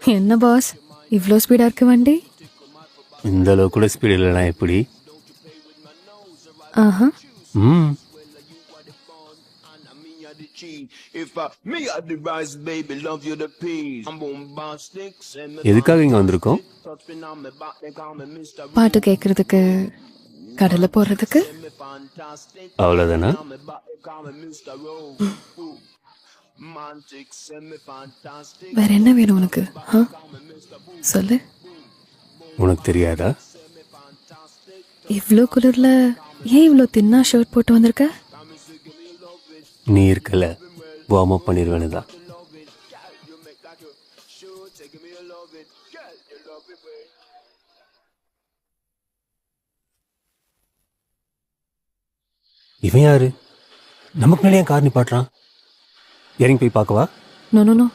என்ன பாஸ் இவ்ளோ ஸ்பீடா இருக்கு வண்டி? இந்த அளவு கூட ஸ்பீடு இல்லைனா எப்படி? ஆஹா. ம் எதுக்காக இங்க வந்திருக்கோம்? பாட்டு கேக்குறதுக்கு, கடலை போடுறதுக்கு. அவ்வளோதானா? வேற என்ன வேணும் உனக்கு? சொல்லு. உனக்கு தெரியாதா? இவ்ளோ குளிர்ல ஏன் இவ்ளோ தின்னா ஷர்ட் போட்டு வந்திருக்க? நீ இருக்கல, வார்ம் அப் பண்ணிடுவேன்னு தான். இவன் யாரு? நமக்கு மேலே கார் நிப்பாட்டுறான். இறங்கி போய் பார்க்கவா? No no no